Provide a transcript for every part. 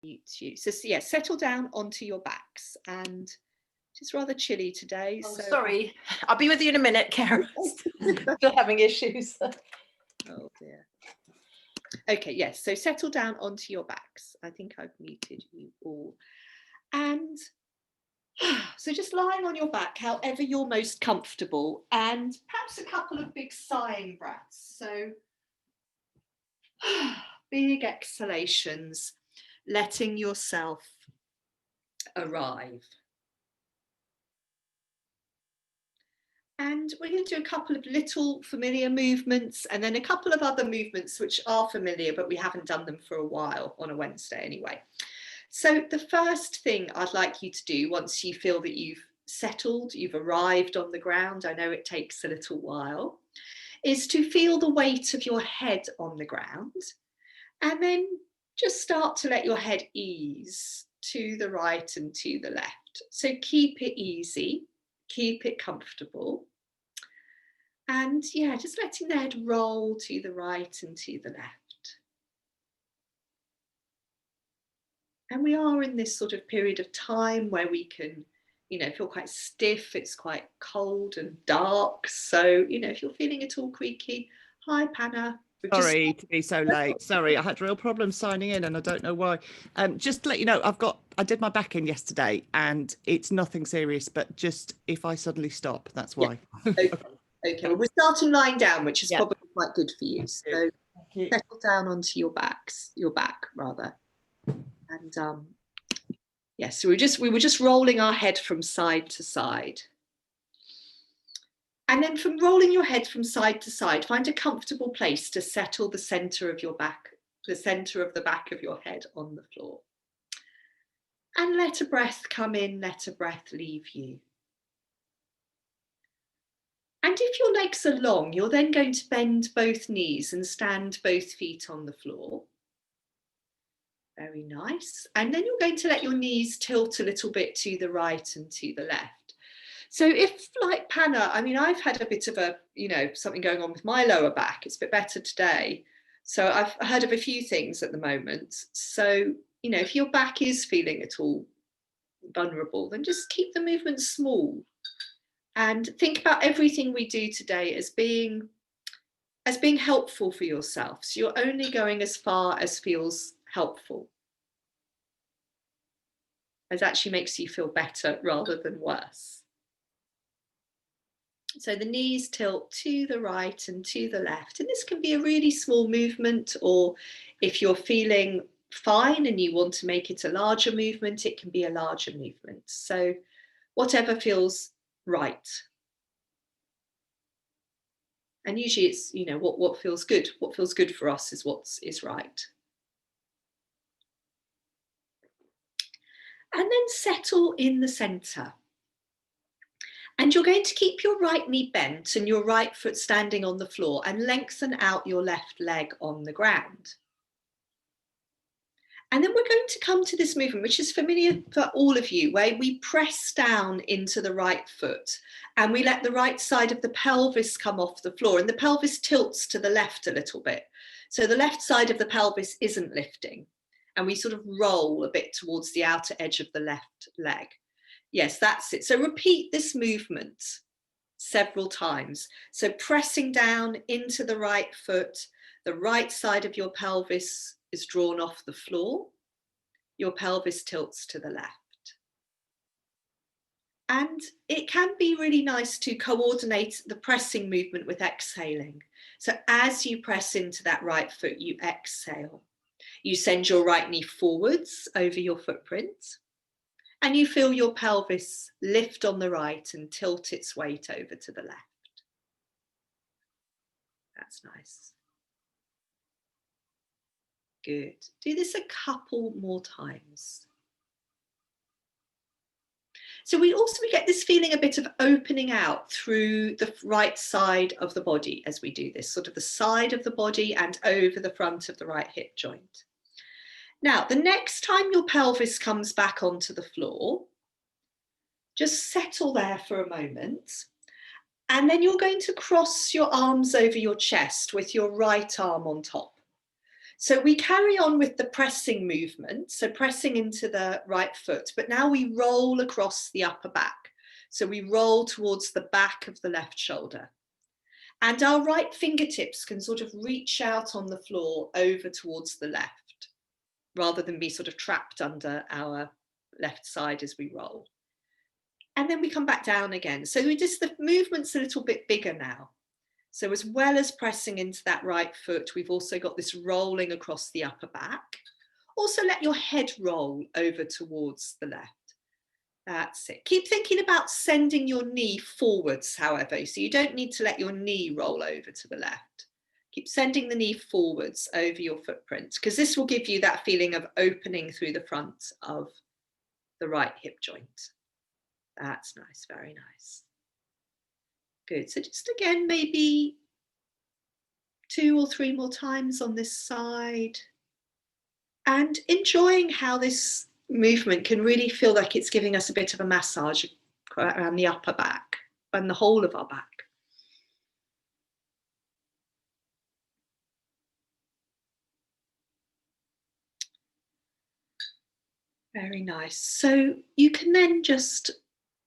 mute you. So yeah, settle down onto your backs, and it's rather chilly today. Oh, so sorry, I'll be with you in a minute, Karen. Still having issues. Oh dear. Okay, yes, so settle down onto your backs. I think I've muted you all. And so just lying on your back, however you're most comfortable, and perhaps a couple of big sighing breaths. So big exhalations, letting yourself arrive. And we're going to do a couple of little familiar movements and then a couple of other movements which are familiar, but we haven't done them for a while on a Wednesday anyway. So the first thing I'd like you to do once you feel that you've settled, you've arrived on the ground, I know it takes a little while, is to feel the weight of your head on the ground, and then just start to let your head ease to the right and to the left. So keep it easy, keep it comfortable. And yeah, just letting the head roll to the right and to the left. And we are in this sort of period of time where we can, feel quite stiff. It's quite cold and dark. So, if you're feeling at all creaky, hi, Panna. Sorry to be so late. Sorry, I had real problems signing in and I don't know why. Just to let you know, I did my back in yesterday and it's nothing serious, but just if I suddenly stop, that's why. Yeah. Okay, well, we're starting lying down, which is probably quite good for you. So settle down onto your back rather. And yes, so we were just rolling our head from side to side. And then from rolling your head from side to side, find a comfortable place to settle the center of your back, the center of the back of your head on the floor. And let a breath come in, let a breath leave you. And if your legs are long, you're then going to bend both knees and stand both feet on the floor. Very nice. And then you're going to let your knees tilt a little bit to the right and to the left. So if, like Panna, I've had a bit of a, something going on with my lower back. It's a bit better today. So I've heard of a few things at the moment. So, if your back is feeling at all vulnerable, then just keep the movement small. And think about everything we do today as being helpful for yourself. So you're only going as far as feels helpful, as actually makes you feel better rather than worse. So the knees tilt to the right and to the left. And this can be a really small movement, or if you're feeling fine and you want to make it a larger movement, it can be a larger movement. So whatever feels right. And usually it's, what feels good. What feels good for us is what is right. And then settle in the center. And you're going to keep your right knee bent and your right foot standing on the floor and lengthen out your left leg on the ground. And then we're going to come to this movement, which is familiar for all of you, where we press down into the right foot and we let the right side of the pelvis come off the floor, and the pelvis tilts to the left a little bit. So the left side of the pelvis isn't lifting, and we sort of roll a bit towards the outer edge of the left leg. Yes, that's it. So repeat this movement several times. So pressing down into the right foot, the right side of your pelvis is drawn off the floor, your pelvis tilts to the left. And it can be really nice to coordinate the pressing movement with exhaling. So as you press into that right foot, you exhale. You send your right knee forwards over your footprint, and you feel your pelvis lift on the right and tilt its weight over to the left. That's nice. Good. Do this a couple more times. So we get this feeling a bit of opening out through the right side of the body as we do this, sort of the side of the body and over the front of the right hip joint. Now, the next time your pelvis comes back onto the floor, just settle there for a moment. And then you're going to cross your arms over your chest with your right arm on top. So we carry on with the pressing movement, so pressing into the right foot, but now we roll across the upper back. So we roll towards the back of the left shoulder. And our right fingertips can sort of reach out on the floor over towards the left, rather than be sort of trapped under our left side as we roll. And then we come back down again. So the movement's a little bit bigger now. So as well as pressing into that right foot, we've also got this rolling across the upper back. Also let your head roll over towards the left. That's it. Keep thinking about sending your knee forwards, however, so you don't need to let your knee roll over to the left. Keep sending the knee forwards over your footprint, because this will give you that feeling of opening through the front of the right hip joint. That's nice, very nice. Good, so just again, maybe 2 or 3 more times on this side. And enjoying how this movement can really feel like it's giving us a bit of a massage around the upper back and the whole of our back. Very nice. So you can then just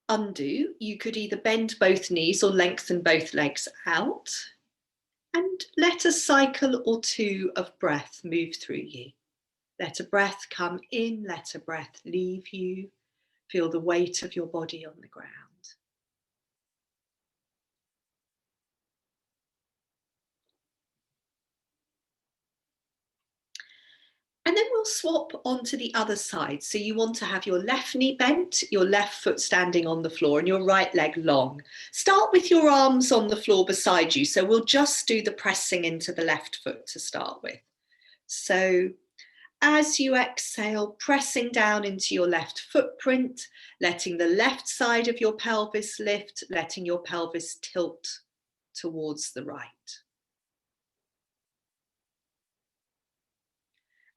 undo. You could either bend both knees or lengthen both legs out and let a cycle or 2 of breath move through you. Let a breath come in, let a breath leave you. Feel the weight of your body on the ground. And then we'll swap onto the other side. So you want to have your left knee bent, your left foot standing on the floor and your right leg long. Start with your arms on the floor beside you. So we'll just do the pressing into the left foot to start with. So as you exhale, pressing down into your left footprint, letting the left side of your pelvis lift, letting your pelvis tilt towards the right.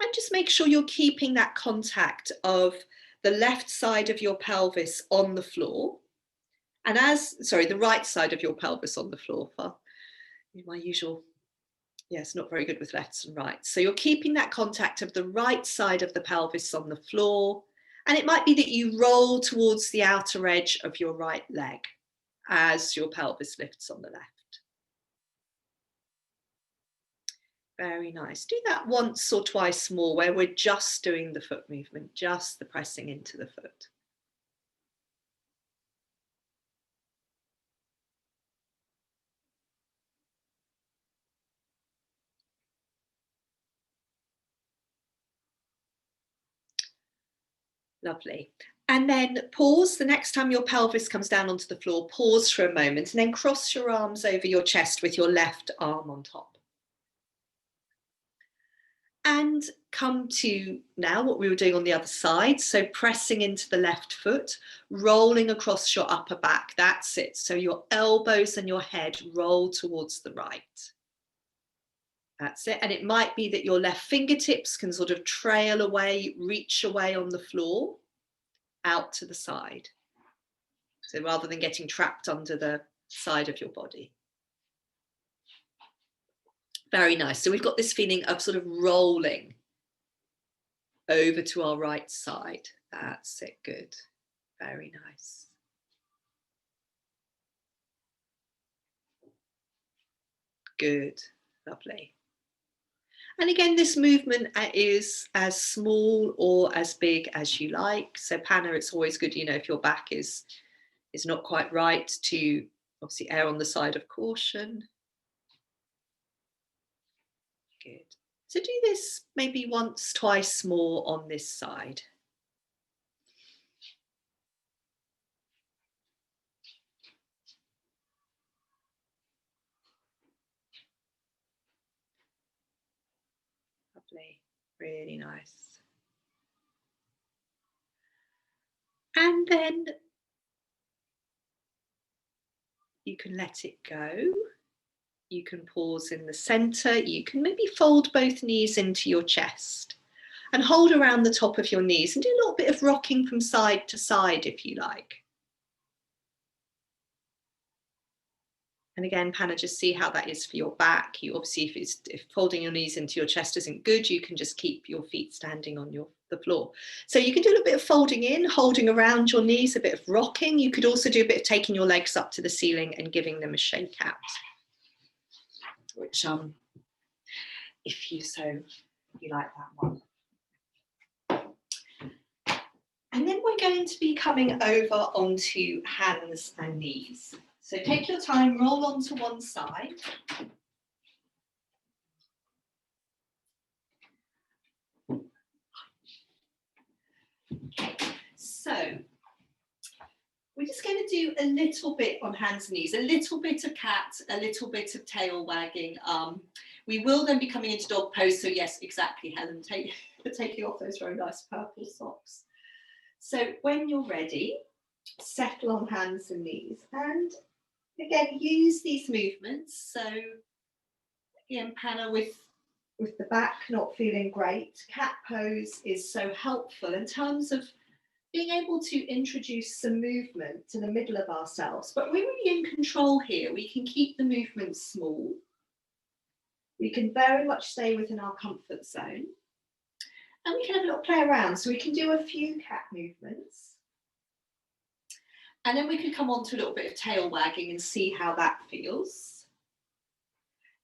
And just make sure you're keeping that contact of the left side of your pelvis on the floor. And the right side of your pelvis on the floor. My usual, yes, not very good with lefts and rights. So you're keeping that contact of the right side of the pelvis on the floor. And it might be that you roll towards the outer edge of your right leg as your pelvis lifts on the left. Very nice. Do that once or twice more where we're just doing the foot movement, just the pressing into the foot. Lovely. And then pause. The next time your pelvis comes down onto the floor, pause for a moment and then cross your arms over your chest with your left arm on top. And come to now what we were doing on the other side. So pressing into the left foot, rolling across your upper back. That's it. So your elbows and your head roll towards the right. That's it. And it might be that your left fingertips can sort of trail away, reach away on the floor, out to the side. So rather than getting trapped under the side of your body. Very nice. So we've got this feeling of sort of rolling over to our right side. That's it. Good. Very nice. Good. Lovely. And again, this movement is as small or as big as you like. So Panna, it's always good, if your back is not quite right, to obviously err on the side of caution. Good. So do this maybe once, twice more on this side. Lovely, really nice. And then you can let it go. You can pause in the center. You can maybe fold both knees into your chest and hold around the top of your knees and do a little bit of rocking from side to side if you like. And again, Panna, just see how that is for your back. You obviously, if folding your knees into your chest isn't good, you can just keep your feet standing on the floor. So you can do a little bit of folding in, holding around your knees, a bit of rocking. You could also do a bit of taking your legs up to the ceiling and giving them a shake out, which if you like that one. And then we're going to be coming over onto hands and knees. So take your time, roll onto one side. Okay, so we're just going to do a little bit on hands and knees, a little bit of cat, a little bit of tail wagging. We will then be coming into dog pose. So yes, exactly, Helen, taking off those very nice purple socks. So when you're ready, settle on hands and knees. And again, use these movements. So again, Panna, with the back not feeling great, cat pose is so helpful in terms of being able to introduce some movement to the middle of ourselves. But we're really in control here. We can keep the movements small. We can very much stay within our comfort zone. And we can have a little play around. So we can do a few cat movements. And then we could come on to a little bit of tail wagging and see how that feels.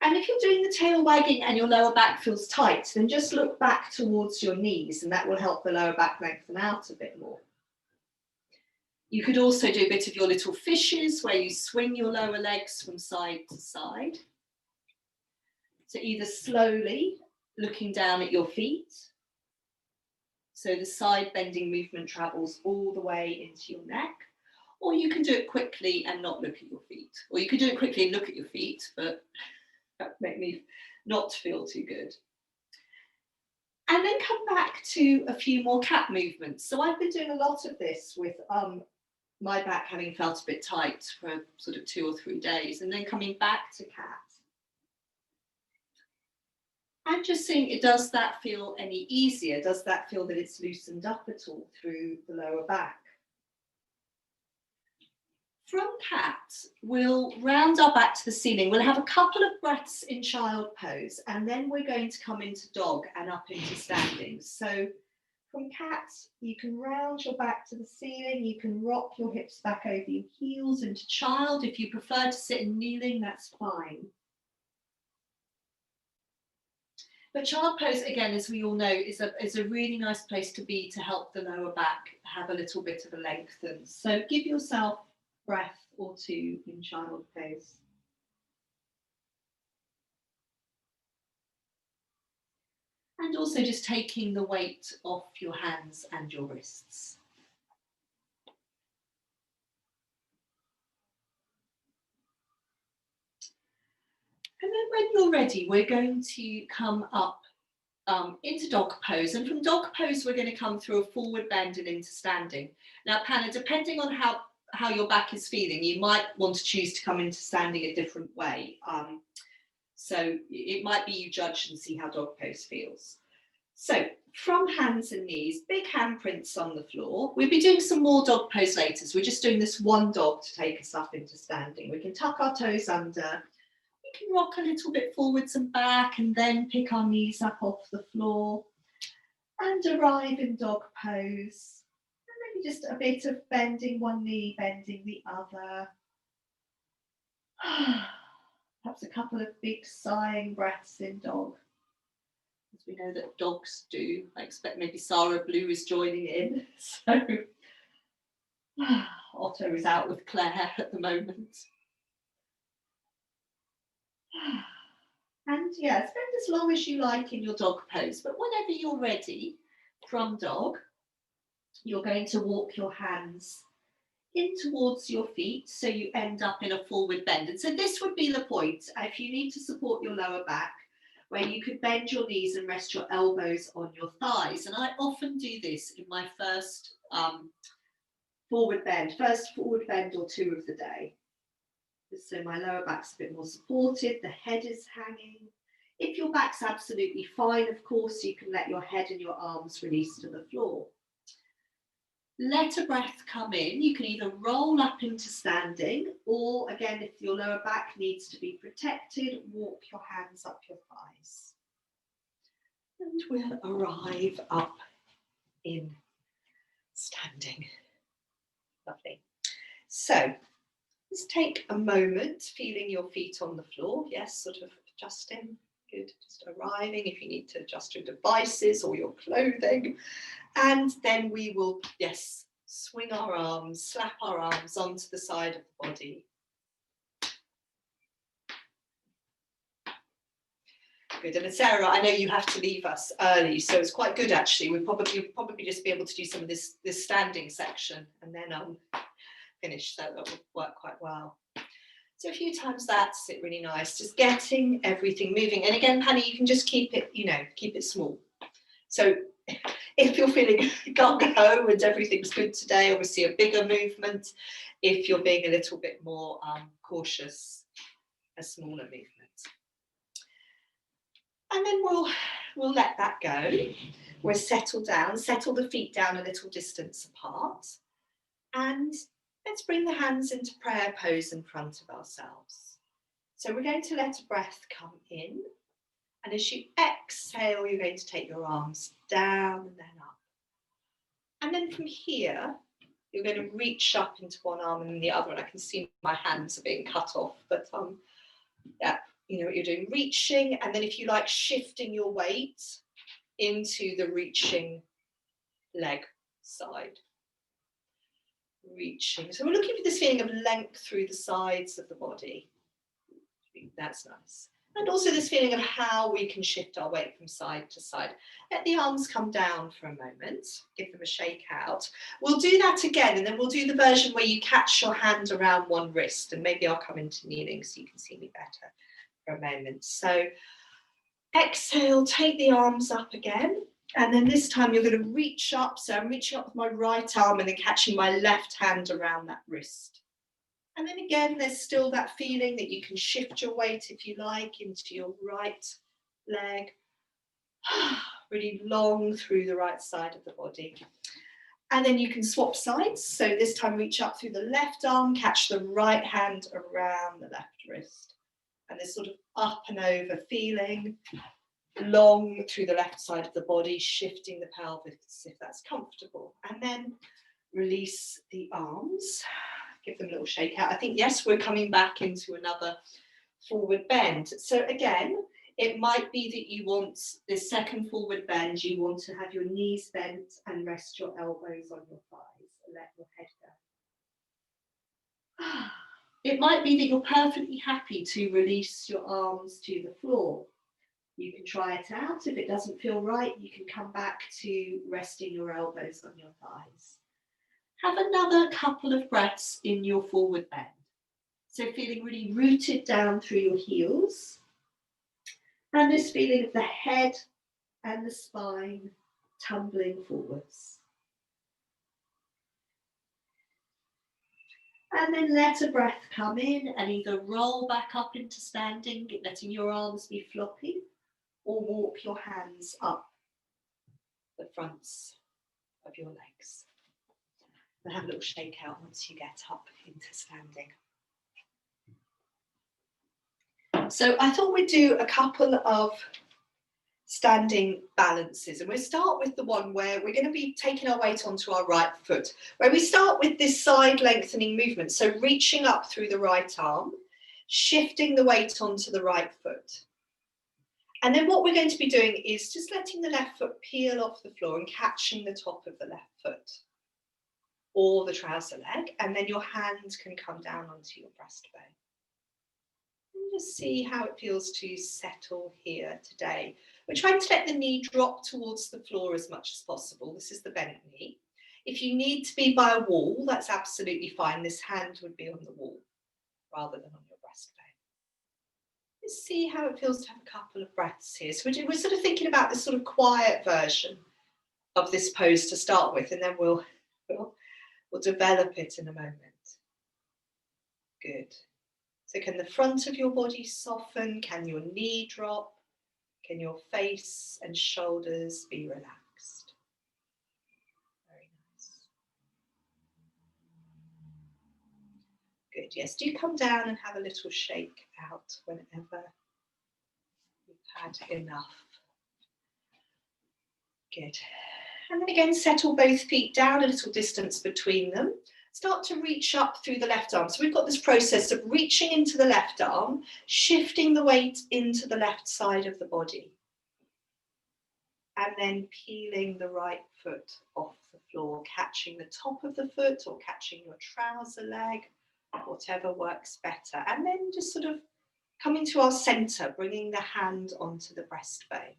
And if you're doing the tail wagging and your lower back feels tight, then just look back towards your knees and that will help the lower back lengthen out a bit more. You could also do a bit of your little fishes where you swing your lower legs from side to side. So either slowly looking down at your feet. So the side bending movement travels all the way into your neck. Or you can do it quickly and not look at your feet. Or you could do it quickly and look at your feet, but that would make me not feel too good. And then come back to a few more cat movements. So I've been doing a lot of this with my back having felt a bit tight for sort of 2 or 3 days, and then coming back to cat. And just seeing, does that feel any easier? Does that feel that it's loosened up at all through the lower back? From cat, we'll round our back to the ceiling. We'll have a couple of breaths in child pose, and then we're going to come into dog and up into standing. So from cat, you can round your back to the ceiling. You can rock your hips back over your heels into child. If you prefer to sit in kneeling, that's fine. But child pose, again, as we all know, is a really nice place to be to help the lower back have a little bit of a lengthen. So give yourself breath or two in child pose. And also just taking the weight off your hands and your wrists. And then when you're ready, we're going to come up into dog pose. And from dog pose, we're going to come through a forward bend and into standing. Now, Panna, depending on how your back is feeling, you might want to choose to come into standing a different way. So it might be you judge and see how dog pose feels. So from hands and knees, big handprints on the floor. We'll be doing some more dog pose later. So we're just doing this one dog to take us up into standing. We can tuck our toes under. We can rock a little bit forwards and back and then pick our knees up off the floor and arrive in dog pose. And maybe just a bit of bending one knee, bending the other. Perhaps a couple of big sighing breaths in dog. As we know that dogs do. I expect maybe Sarah Blue is joining in. So Otto is out with Claire at the moment. And yeah, spend as long as you like in your dog pose, but whenever you're ready from dog, you're going to walk your hands in towards your feet so you end up in a forward bend. And so this would be the point if you need to support your lower back, where you could bend your knees and rest your elbows on your thighs. And I often do this in my first forward bend or two of the day. So my lower back's a bit more supported, the head is hanging. If your back's absolutely fine, of course, you can let your head and your arms release to the floor. Let a breath come in. You can either roll up into standing, or again, if your lower back needs to be protected, walk your hands up your thighs. And we'll arrive up in standing. Lovely. So let's take a moment, feeling your feet on the floor. Yes, sort of adjusting. Good. Just arriving if you need to adjust your devices or your clothing. And then we will, yes, swing our arms, slap our arms onto the side of the body. Good. And Sarah, I know you have to leave us early, so it's quite good actually. We'll probably just be able to do some of this standing section and then finish, so that will work quite well. So a few times that's it, really nice. Just getting everything moving. And again, Penny, you can just keep it, keep it small. So if you're feeling gung-ho and everything's good today, obviously a bigger movement. If you're being a little bit more cautious, a smaller movement. And then we'll let that go. We'll settle down, settle the feet down a little distance apart. And let's bring the hands into prayer pose in front of ourselves. So we're going to let a breath come in. And as you exhale, you're going to take your arms down and then up. And then from here, you're going to reach up into one arm and then the other. And I can see my hands are being cut off, but yeah, you know what you're doing, reaching. And then if you like, shifting your weight into the reaching leg side. Reaching. So we're looking for this feeling of length through the sides of the body. That's nice. And also this feeling of how we can shift our weight from side to side. Let the arms come down for a moment. Give them a shake out. We'll do that again, and then we'll do the version where you catch your hand around one wrist, and maybe I'll come into kneeling so you can see me better for a moment. So exhale, take the arms up again. And then this time you're going to reach up. So I'm reaching up with my right arm and then catching my left hand around that wrist. And then again, there's still that feeling that you can shift your weight, if you like, into your right leg. Really long through the right side of the body. And then you can swap sides. So this time reach up through the left arm, catch the right hand around the left wrist. And this sort of up and over feeling. Long through the left side of the body, shifting the pelvis if that's comfortable. And then release the arms. Give them a little shake out. I think, yes, we're coming back into another forward bend. So again, it might be that you want this second forward bend, you want to have your knees bent and rest your elbows on your thighs and let your head go. It might be that you're perfectly happy to release your arms to the floor. You can try it out. If it doesn't feel right, you can come back to resting your elbows on your thighs. Have another couple of breaths in your forward bend. So feeling really rooted down through your heels. And this feeling of the head and the spine tumbling forwards. And then let a breath come in and either roll back up into standing, letting your arms be floppy, or walk your hands up the fronts of your legs. And have a little shake out once you get up into standing. So I thought we'd do a couple of standing balances, and we'll start with the one where we're going to be taking our weight onto our right foot, where we start with this side lengthening movement. So reaching up through the right arm, shifting the weight onto the right foot. And then what we're going to be doing is just letting the left foot peel off the floor and catching the top of the left foot or the trouser leg, and then your hand can come down onto your breastbone. And just see how it feels to settle here today. We're trying to let the knee drop towards the floor as much as possible. This is the bent knee. If you need to be by a wall, that's absolutely fine. This hand would be on the wall rather than on your breastbone. Let's see how it feels to have a couple of breaths here. So we're sort of thinking about this sort of quiet version of this pose to start with, and then we'll develop it in a moment. Good. So can the front of your body soften? Can your knee drop? Can your face and shoulders be relaxed? Very nice. Good, yes, do come down and have a little shake out whenever you've had enough. Good. And then again, settle both feet down, a little distance between them. Start to reach up through the left arm. So we've got this process of reaching into the left arm, shifting the weight into the left side of the body. And then peeling the right foot off the floor, catching the top of the foot or catching your trouser leg, whatever works better. And then just sort of coming to our center, bringing the hand onto the breastbone.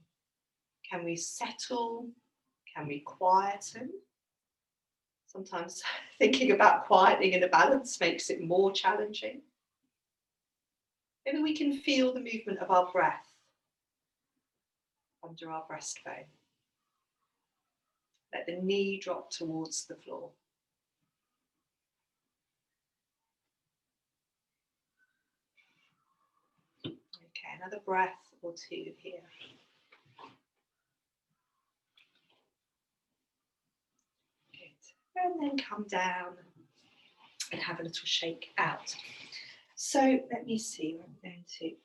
Can we settle? Can we quieten? Sometimes thinking about quietening in a balance makes it more challenging. Maybe we can feel the movement of our breath under our breastbone. Let the knee drop towards the floor. Okay, another breath or two here. Good. And then come down and have a little shake out. So let me see what I'm going to.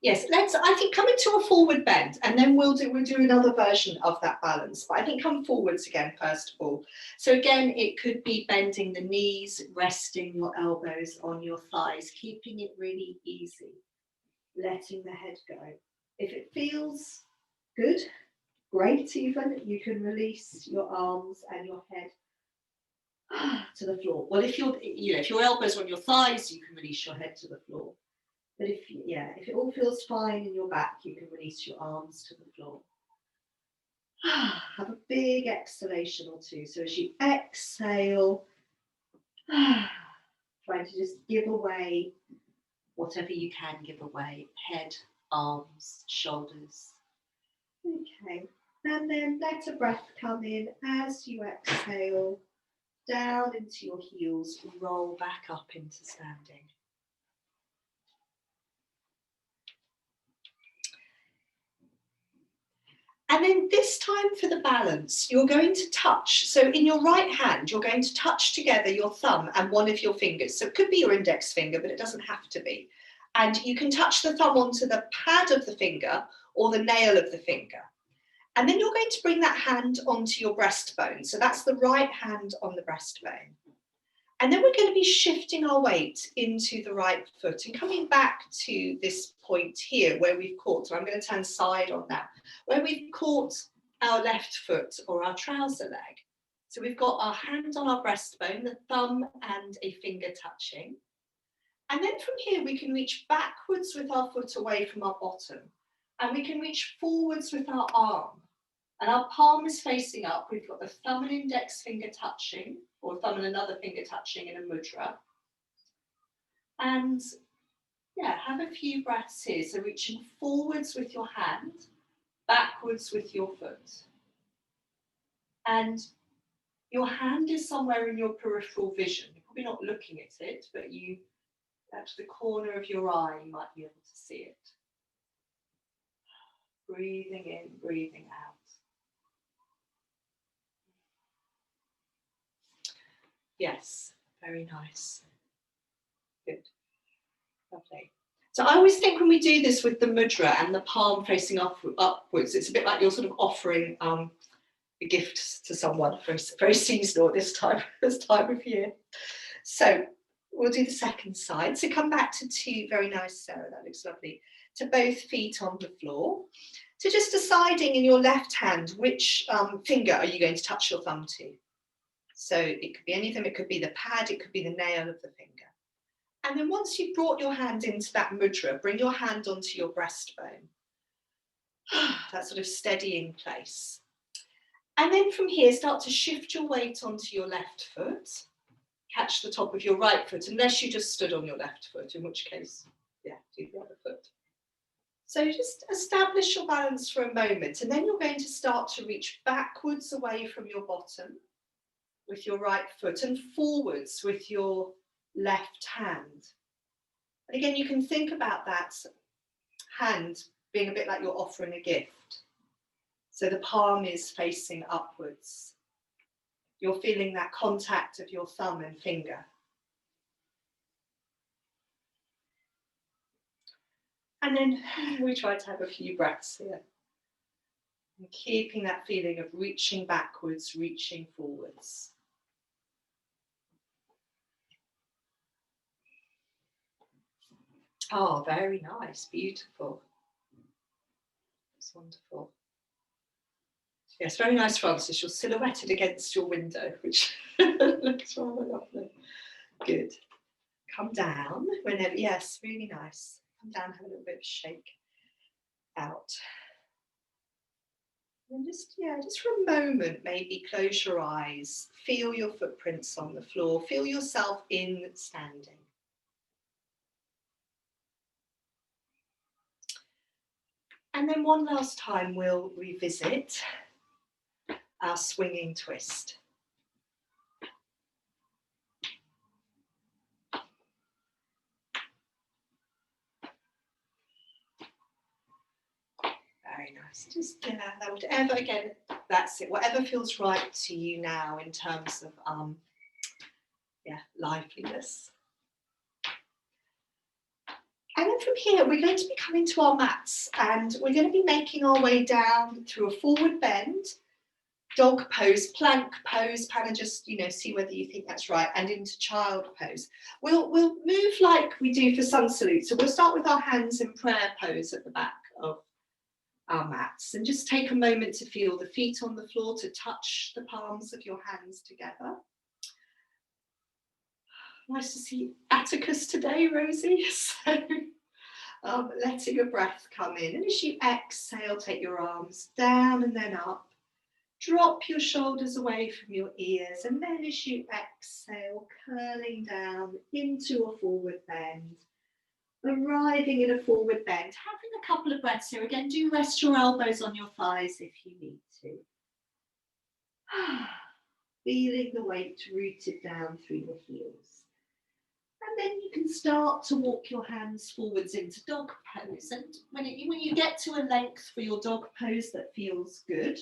Yes, I think come into a forward bend and then we'll do another version of that balance. But I think come forwards again, first of all. So again, it could be bending the knees, resting your elbows on your thighs, keeping it really easy, letting the head go. If it feels good, great even, you can release your arms and your head to the floor. Well, if your elbows are on your thighs, you can release your head to the floor. But if it all feels fine in your back, you can release your arms to the floor. Have a big exhalation or two. So as you exhale, trying to just give away whatever you can give away. Head, arms, shoulders. Okay. And then let a breath come in as you exhale, down into your heels, roll back up into standing. And then this time for the balance, you're going to touch. So in your right hand, you're going to touch together your thumb and one of your fingers. So it could be your index finger, but it doesn't have to be. And you can touch the thumb onto the pad of the finger or the nail of the finger. And then you're going to bring that hand onto your breastbone. So that's the right hand on the breastbone. And then we're going to be shifting our weight into the right foot and coming back to this point here where we've caught. So I'm going to turn side on that, where we've caught our left foot or our trouser leg. So we've got our hand on our breastbone, the thumb and a finger touching. And then from here, we can reach backwards with our foot away from our bottom. And we can reach forwards with our arm. And our palm is facing up. We've got the thumb and index finger touching, or thumb and another finger touching in a mudra. And yeah, have a few breaths here. So reaching forwards with your hand, backwards with your foot. And your hand is somewhere in your peripheral vision. You're probably not looking at it, but at the corner of your eye, you might be able to see it. Breathing in, breathing out. Yes, very nice. Good. Lovely. So I always think when we do this with the mudra and the palm facing upwards, it's a bit like you're sort of offering a gift to someone. Very, very seasonal at this time of year. So we'll do the second side. So come back to two. Very nice, Sarah. That looks lovely. To both feet on the floor. So just deciding in your left hand which finger are you going to touch your thumb to. So it could be anything. It could be the pad. It could be the nail of the finger. And then once you've brought your hand into that mudra, bring your hand onto your breastbone. That sort of steadying place. And then from here, start to shift your weight onto your left foot. Catch the top of your right foot, unless you just stood on your left foot, in which case, yeah, do the other foot. So just establish your balance for a moment, and then you're going to start to reach backwards away from your bottom with your right foot and forwards with your left hand. And again, you can think about that hand being a bit like you're offering a gift. So the palm is facing upwards. You're feeling that contact of your thumb and finger. And then we try to have a few breaths here. And keeping that feeling of reaching backwards, reaching forwards. Oh, very nice, beautiful. It's wonderful. Yes, very nice, Francis. You're silhouetted against your window, which looks rather lovely. Good. Come down whenever, yes, really nice. Come down, have a little bit of a shake out. And just for a moment, maybe close your eyes, feel your footprints on the floor, feel yourself in standing. And then one last time, we'll revisit our swinging twist. Very nice. Just whatever, again, that's it. Whatever feels right to you now in terms of liveliness. And then from here, we're going to be coming to our mats, and we're going to be making our way down through a forward bend, dog pose, plank pose, and just see whether you think that's right, and into child pose. We'll move like we do for sun salute. So we'll start with our hands in prayer pose at the back of our mats, and just take a moment to feel the feet on the floor, to touch the palms of your hands together. Nice to see Atticus today, Rosie. So letting a breath come in, and as you exhale, take your arms down and then up. Drop your shoulders away from your ears, and then as you exhale, curling down into a forward bend. Arriving in a forward bend, having a couple of breaths here. Again, do rest your elbows on your thighs if you need to. Feeling the weight rooted down through your heels. And then you can start to walk your hands forwards into dog pose. And when you get to a length for your dog pose that feels good,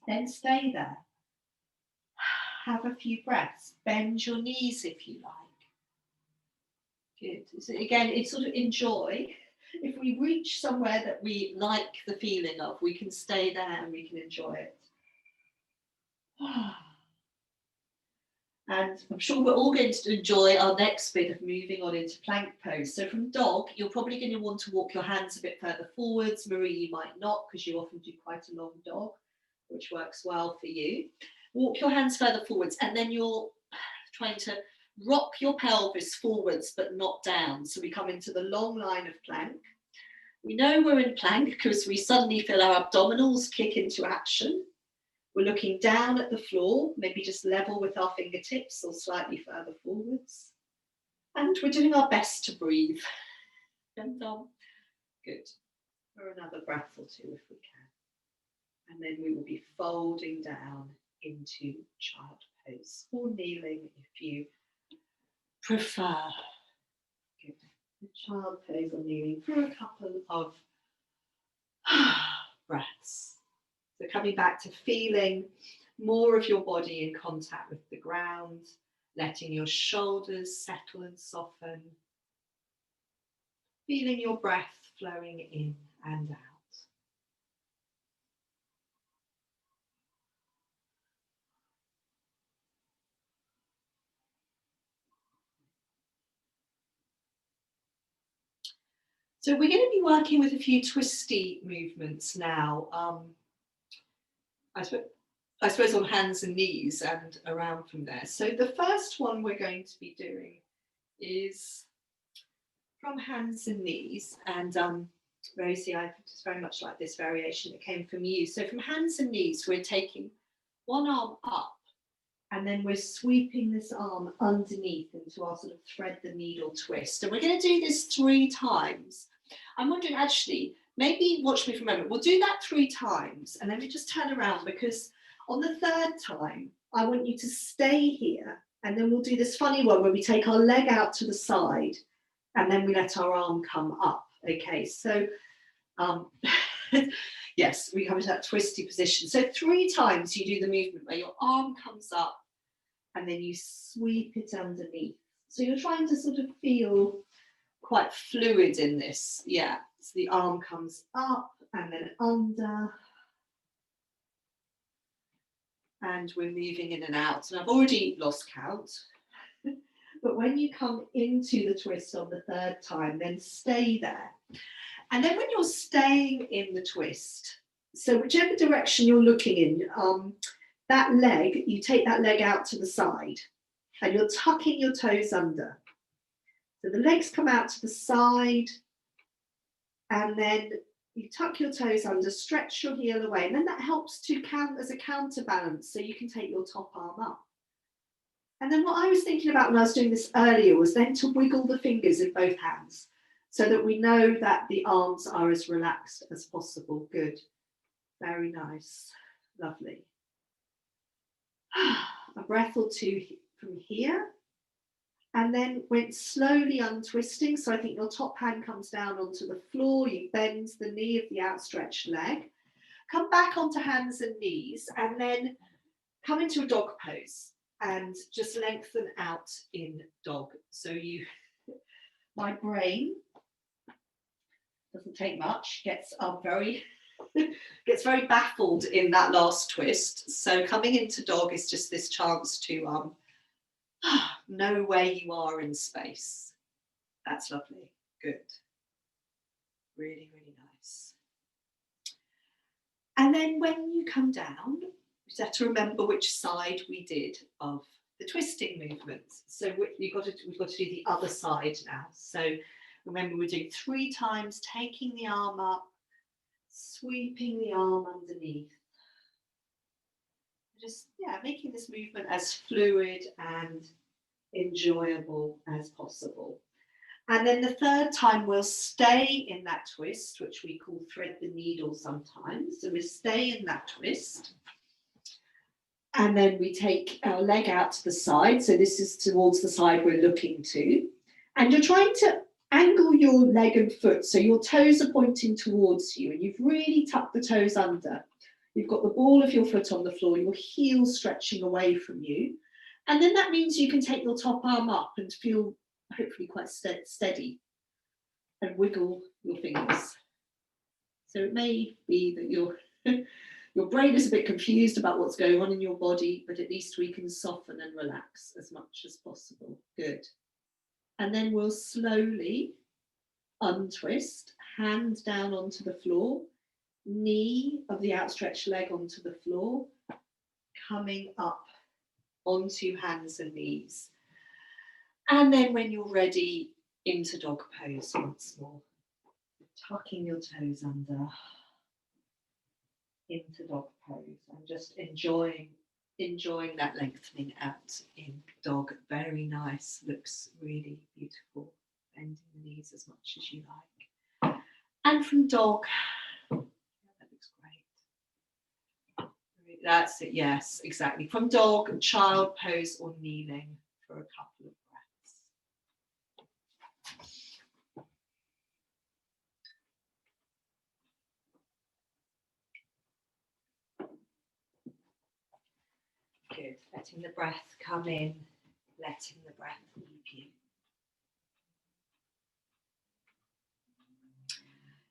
then stay there. Have a few breaths. Bend your knees if you like. Good. So again, it's sort of enjoy. If we reach somewhere that we like the feeling of, we can stay there and we can enjoy it. And I'm sure we're all going to enjoy our next bit of moving on into plank pose. So from dog, you're probably going to want to walk your hands a bit further forwards. Marie, you might not, because you often do quite a long dog, which works well for you. Walk your hands further forwards, and then you're trying to rock your pelvis forwards but not down. So we come into the long line of plank. We know we're in plank because we suddenly feel our abdominals kick into action. We're looking down at the floor, maybe just level with our fingertips or slightly further forwards. And we're doing our best to breathe. And good. For another breath or two if we can. And then we will be folding down into child pose, or kneeling if you prefer. Good. The child pose or kneeling for a couple of breaths. So coming back to feeling more of your body in contact with the ground, letting your shoulders settle and soften, feeling your breath flowing in and out. So we're going to be working with a few twisty movements now. I suppose on hands and knees and around from there. So the first one we're going to be doing is from hands and knees. And Rosie, I just very much like this variation that came from you. So from hands and knees, we're taking one arm up, and then we're sweeping this arm underneath into our sort of thread the needle twist. And we're going to do this 3 times. I'm wondering, actually, maybe watch me for a moment. We'll do that 3 times, and then we just turn around, because on the 3rd time, I want you to stay here, and then we'll do this funny one where we take our leg out to the side, and then we let our arm come up. Okay, so yes, we come into that twisty position. So 3 times you do the movement where your arm comes up, and then you sweep it underneath. So you're trying to sort of feel quite fluid in this. Yeah, so the arm comes up and then under. And we're moving in and out. And I've already lost count. But when you come into the twist on the third time, then stay there. And then when you're staying in the twist, so whichever direction you're looking in, that leg, you take that leg out to the side and you're tucking your toes under. So the legs come out to the side and then you tuck your toes under, stretch your heel away, and then that helps to count as a counterbalance so you can take your top arm up. And then what I was thinking about when I was doing this earlier was then to wiggle the fingers in both hands so that we know that the arms are as relaxed as possible. Good. Very nice. Lovely. A breath or two from here. And then went slowly untwisting. So I think your top hand comes down onto the floor. You bend the knee of the outstretched leg. Come back onto hands and knees and then come into a dog pose and just lengthen out in dog. So you, my brain doesn't take much, gets very baffled in that last twist. So coming into dog is just this chance to know where you are in space. That's lovely. Good. Really, really nice. And then when you come down, you just have to remember which side we did of the twisting movements. So we've got to do the other side now. So remember, we're doing 3 times, taking the arm up, sweeping the arm underneath. Just, yeah, making this movement as fluid and enjoyable as possible. And then the third time we'll stay in that twist, which we call thread the needle sometimes. So we stay in that twist. And then we take our leg out to the side. So this is towards the side we're looking to. And you're trying to angle your leg and foot so your toes are pointing towards you and you've really tucked the toes under. You've got the ball of your foot on the floor, your heel stretching away from you. And then that means you can take your top arm up and feel hopefully quite steady and wiggle your fingers. So it may be that your brain is a bit confused about what's going on in your body, but at least we can soften and relax as much as possible. Good. And then we'll slowly untwist, hand down onto the floor, knee of the outstretched leg onto the floor, coming up onto hands and knees. And then when you're ready, into dog pose once more. Tucking your toes under, into dog pose, and just enjoying that lengthening out in dog. Very nice, looks really beautiful. Bending the knees as much as you like. And from dog, that looks great. That's it, yes, exactly. From dog, child pose or kneeling for a couple of breaths. Good, letting the breath come in, letting the breath leave you.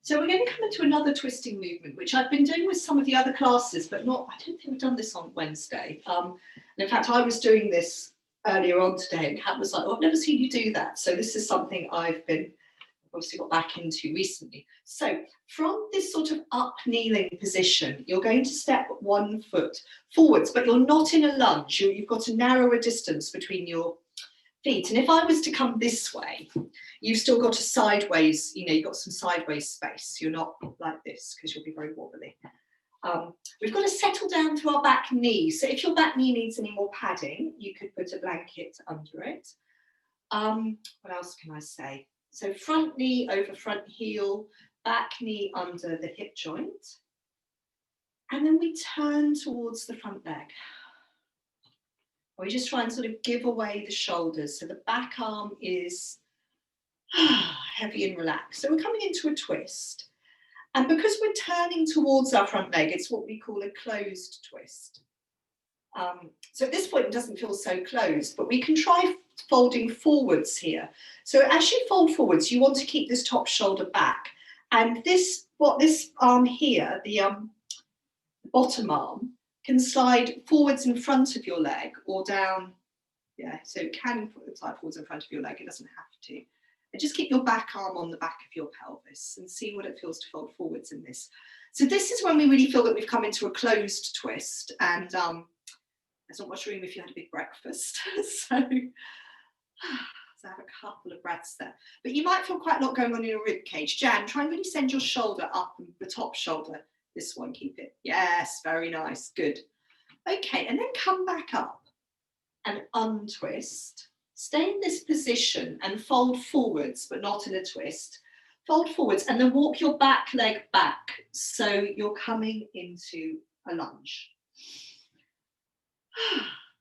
So we're going to come into another twisting movement, which I've been doing with some of the other classes, but I don't think we've done this on Wednesday. And in fact, I was doing this earlier on today, and Kat was like, oh, I've never seen you do that. So this is something I've obviously got back into recently. So from this sort of up kneeling position, you're going to step 1 foot forwards, but you're not in a lunge. You've got a narrower distance between your feet. And if I was to come this way, you've still got a sideways, you've got some sideways space. You're not like this because you'll be very wobbly. We've got to settle down to our back knee. So if your back knee needs any more padding, you could put a blanket under it. What else can I say? So front knee over front heel, back knee under the hip joint. And then we turn towards the front leg. We just try and sort of give away the shoulders. So the back arm is heavy and relaxed. So we're coming into a twist. And because we're turning towards our front leg, it's what we call a closed twist. So at this point, it doesn't feel so closed, but we can try folding forwards here. So as you fold forwards, you want to keep this top shoulder back. And this arm here, the bottom arm, can slide forwards in front of your leg or down. Yeah, so it can slide forwards in front of your leg, it doesn't have to. And just keep your back arm on the back of your pelvis and see what it feels to fold forwards in this. So this is when we really feel that we've come into a closed twist, and there's not much room if you had a big breakfast. So have a couple of breaths there. But you might feel quite a lot going on in your rib cage. Jan, try and really send your shoulder up, the top shoulder. This one, keep it. Yes, very nice, good. Okay, and then come back up and untwist. Stay in this position and fold forwards, but not in a twist. Fold forwards and then walk your back leg back. So you're coming into a lunge.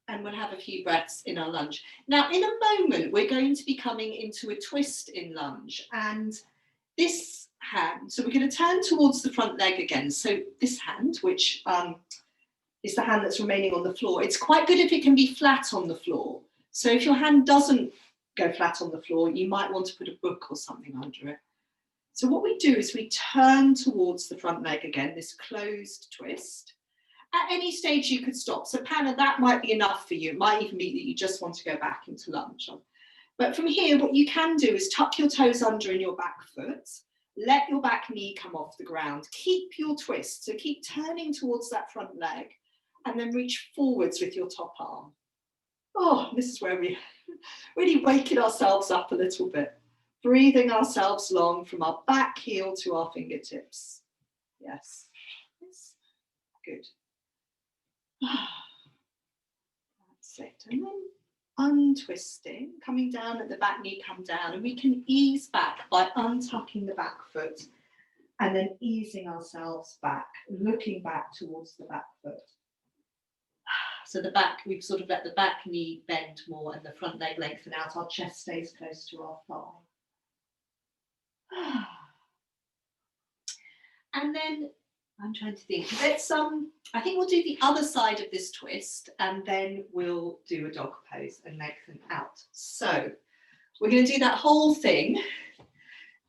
And we'll have a few breaths in our lunge. Now, in a moment, we're going to be coming into a twist in lunge. And this hand, so we're going to turn towards the front leg again. So this hand, which is the hand that's remaining on the floor, it's quite good if it can be flat on the floor. So if your hand doesn't go flat on the floor, you might want to put a book or something under it. So what we do is we turn towards the front leg again, this closed twist. At any stage you could stop. So Panna, that might be enough for you. It might even be that you just want to go back into lunge. But from here, what you can do is tuck your toes under in your back foot. Let your back knee come off the ground. Keep your twist. So keep turning towards that front leg and then reach forwards with your top arm. Oh, this is where we really waking ourselves up a little bit. Breathing ourselves long from our back heel to our fingertips. Yes. Good. That's it. And then untwisting, coming down at the back knee, come down, and we can ease back by untucking the back foot and then easing ourselves back, looking back towards the back foot. So the back, we've sort of let the back knee bend more and the front leg lengthen out, our chest stays close to our thigh. And then I'm trying to think. Let's I think we'll do the other side of this twist and then we'll do a dog pose and lengthen out. So we're going to do that whole thing,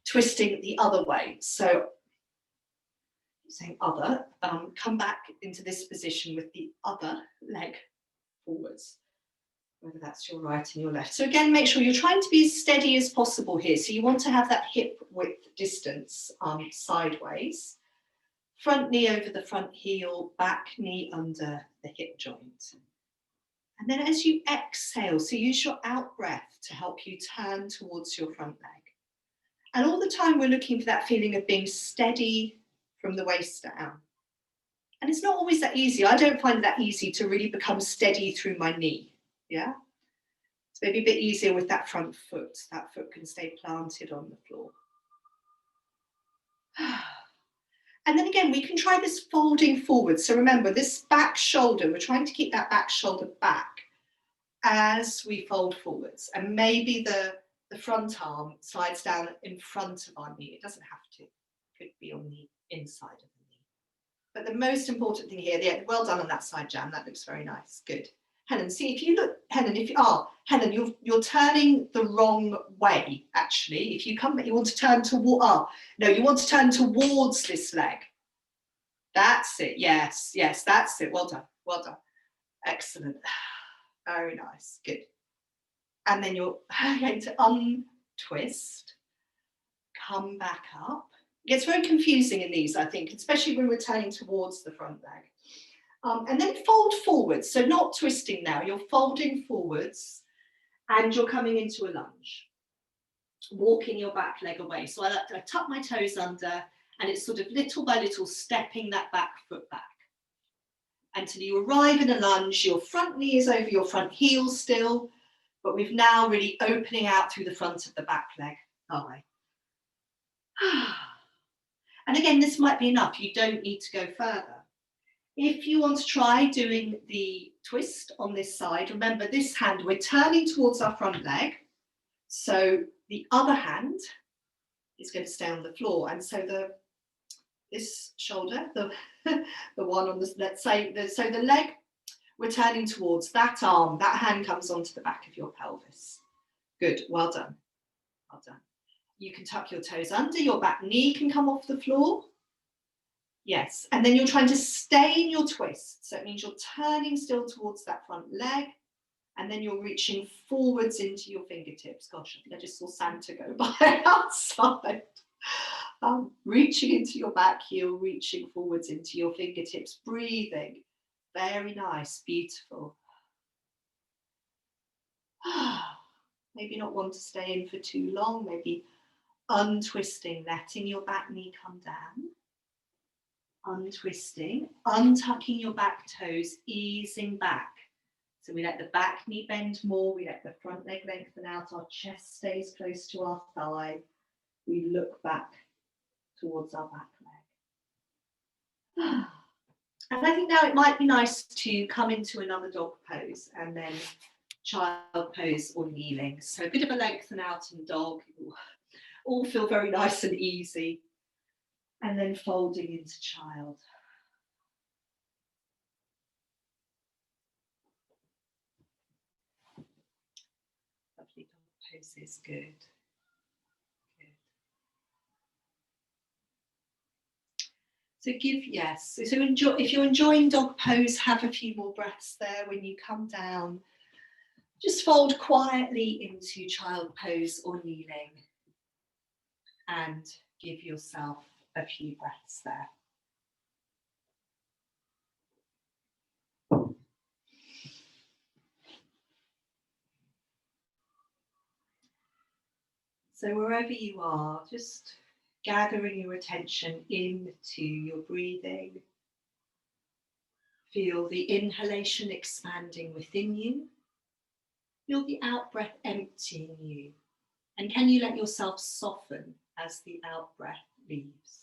twisting the other way. So saying other, come back into this position with the other leg forwards, whether that's your right and your left. So again, make sure you're trying to be as steady as possible here. So you want to have that hip width distance sideways. Front knee over the front heel, back knee under the hip joint. And then as you exhale, so use your out breath to help you turn towards your front leg. And all the time we're looking for that feeling of being steady from the waist down. And it's not always that easy. I don't find that easy to really become steady through my knee. Yeah? It's maybe a bit easier with that front foot. That foot can stay planted on the floor. And then again, we can try this folding forward. So remember, this back shoulder, we're trying to keep that back shoulder back as we fold forwards. And maybe the front arm slides down in front of our knee. It doesn't have to. It could be on the inside of the knee. But the most important thing here, yeah, well done on that side, Jan. That looks very nice. Good. Helen, see if you look, Helen, Helen, you're turning the wrong way, actually. If you come back, you want to turn toward, no, you want to turn towards this leg. That's it, yes, that's it. Well done, well done. Excellent. Very nice, good. And then you're going to untwist, come back up. It gets very confusing in these, I think, especially when we're turning towards the front leg. And then fold forwards, so not twisting now, you're folding forwards and you're coming into a lunge, walking your back leg away. So I tuck my toes under and it's sort of little by little stepping that back foot back until you arrive in a lunge. Your front knee is over your front heel still, but we've now really opening out through the front of the back leg thigh. And again, this might be enough. You don't need to go further. If you want to try doing the twist on this side, remember this hand, we're turning towards our front leg. So the other hand is going to stay on the floor. And so this shoulder, the one on this, let's say, so the leg, We're turning towards that arm. That hand comes onto the back of your pelvis. Good, well done. Well done. You can tuck your toes under, your back knee can come off the floor. Yes, and then you're trying to stay in your twist. So it means you're turning still towards that front leg, and then you're reaching forwards into your fingertips. Gosh, I think I just saw Santa go by outside. Reaching into your back heel, reaching forwards into your fingertips, breathing. Very nice, beautiful. Maybe not want to stay in for too long, maybe untwisting, letting your back knee come down. Untwisting, untucking your back toes, easing back. So we let the back knee bend more, we let the front leg lengthen out, our chest stays close to our thigh. We look back towards our back leg. And I think now it might be nice to come into another dog pose and then child pose or kneeling. So a bit of a lengthen out in dog, all feel very nice and easy. And then folding into child. Lovely dog poses, good. So so enjoy, if you're enjoying dog pose, have a few more breaths there. When you come down, just fold quietly into child pose or kneeling and give yourself a few breaths there. So wherever you are, just gathering your attention into your breathing. Feel the inhalation expanding within you. Feel the out-breath emptying you. And can you let yourself soften as the out-breath leaves?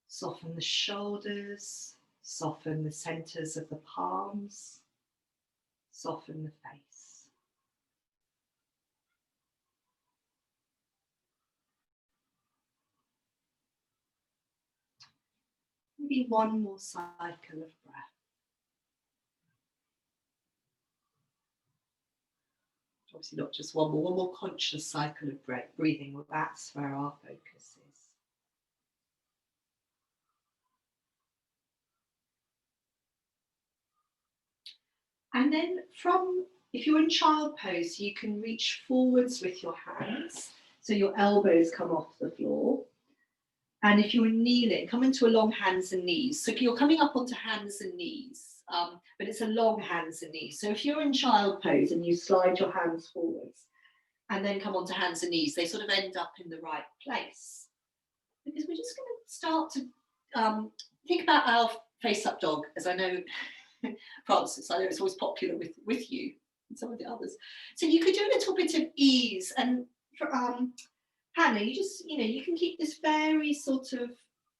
Soften the shoulders, soften the centers of the palms, soften the face. Maybe one more cycle of breath. Obviously not just one more conscious cycle of breathing. Well, that's where our focus is. And then if you're in child pose, you can reach forwards with your hands. So your elbows come off the floor. And if you're kneeling, come into a long hands and knees. So you're coming up onto hands and knees, but it's a long hands and knees. So if you're in child pose and you slide your hands forwards and then come onto hands and knees, they sort of end up in the right place. Because we're just going to start to think about our face-up dog, as I know, Francis, I know it's always popular with you and some of the others. So you could do a little bit of ease, and for Hannah, you can keep this very sort of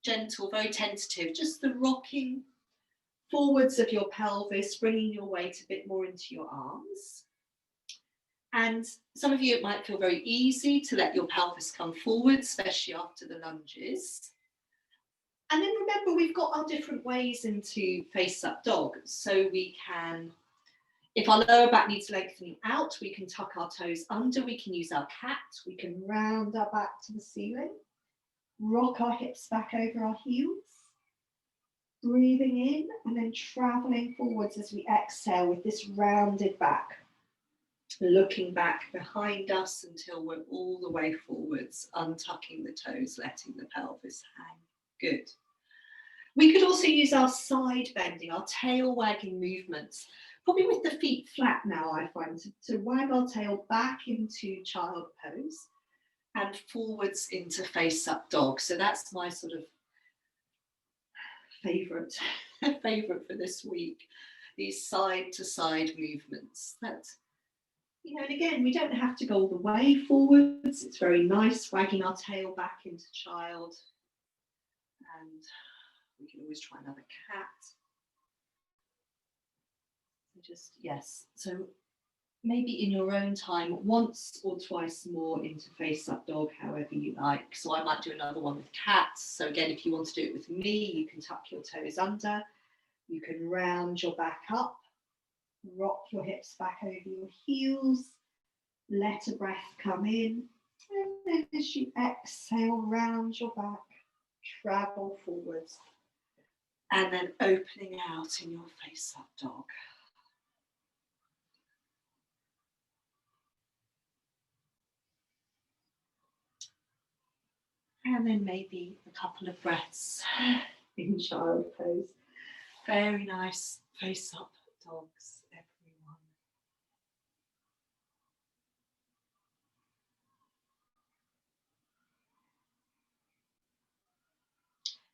gentle, very tentative, just the rocking forwards of your pelvis, bringing your weight a bit more into your arms. And some of you, it might feel very easy to let your pelvis come forward, especially after the lunges. And then remember, we've got our different ways into face-up dog. So we can, if our lower back needs lengthening out, we can tuck our toes under, we can use our cat, we can round our back to the ceiling, rock our hips back over our heels, breathing in and then traveling forwards as we exhale with this rounded back, looking back behind us until we're all the way forwards, untucking the toes, letting the pelvis hang. Good. We could also use our side bending, our tail wagging movements, probably with the feet flat now, I find, to wag our tail back into child pose and forwards into face-up dog. So that's my sort of favourite for this week, these side-to-side movements. That, and again, we don't have to go all the way forwards. It's very nice wagging our tail back into child. And we can always try another cat. So maybe in your own time, once or twice more into face-up dog, however you like. So I might do another one with cats. So again, if you want to do it with me, you can tuck your toes under. You can round your back up Rock your hips back over your heels. Let a breath come in. And then as you exhale, round your back, travel forwards. And then opening out in your face-up dog. And then maybe a couple of breaths in child pose. Very nice face-up dogs, everyone.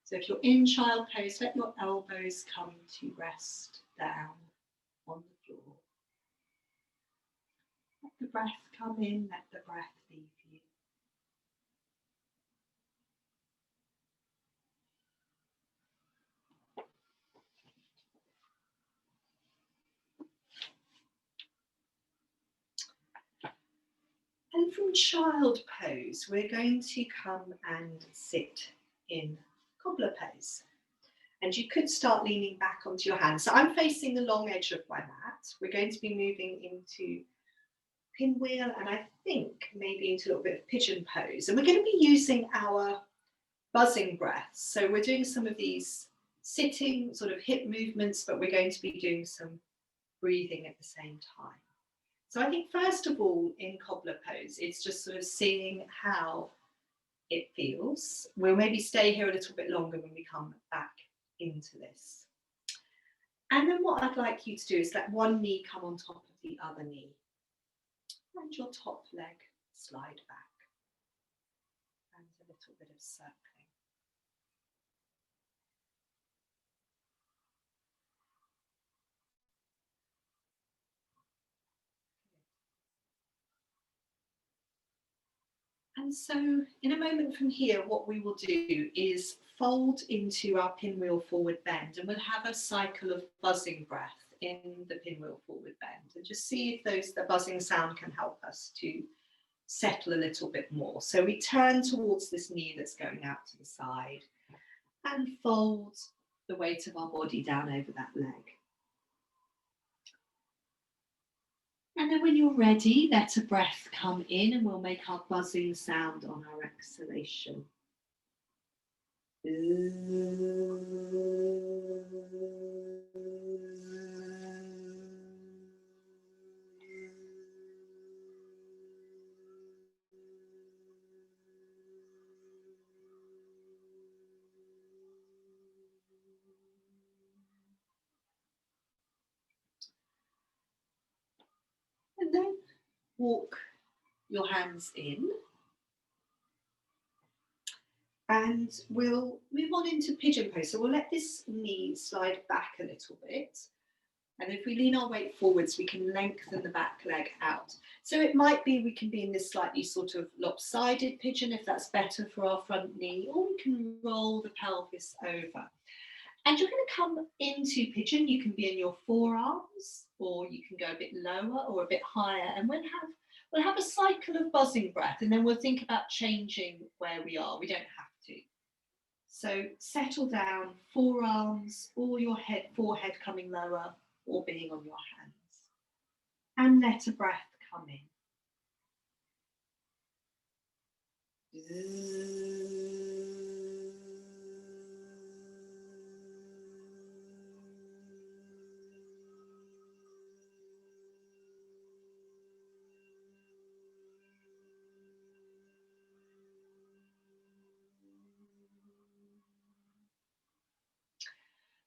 So if you're in child pose, let your elbows come to rest down on the floor. Let the breath come in, let the breath leave you. And from child pose, we're going to come and sit in cobbler pose. And you could start leaning back onto your hands. So I'm facing the long edge of my mat. We're going to be moving into pinwheel and I think maybe into a little bit of pigeon pose. And we're going to be using our buzzing breaths. So we're doing some of these sitting sort of hip movements, but we're going to be doing some breathing at the same time. So I think first of all in cobbler pose, it's just sort of seeing how it feels. We'll maybe stay here a little bit longer when we come back into this. And then what I'd like you to do is let one knee come on top of the other knee. And your top leg slide back. And a little bit of circling. And so in a moment from here, what we will do is fold into our pinwheel forward bend and we'll have a cycle of buzzing breath in the pinwheel forward bend and just see if the buzzing sound can help us to settle a little bit more. So we turn towards this knee that's going out to the side and fold the weight of our body down over that leg. And then when you're ready, let a breath come in and we'll make our buzzing sound on our exhalation. And then walk your hands in. And we'll move on into pigeon pose. So we'll let this knee slide back a little bit. And if we lean our weight forwards, we can lengthen the back leg out. So it might be we can be in this slightly sort of lopsided pigeon if that's better for our front knee, or we can roll the pelvis over. And you're going to come into pigeon. You can be in your forearms, or you can go a bit lower or a bit higher. And we'll have a cycle of buzzing breath, and then we'll think about changing where we are. We don't have to. So settle down, forearms, or your forehead coming lower, or being on your hands. And let a breath come in.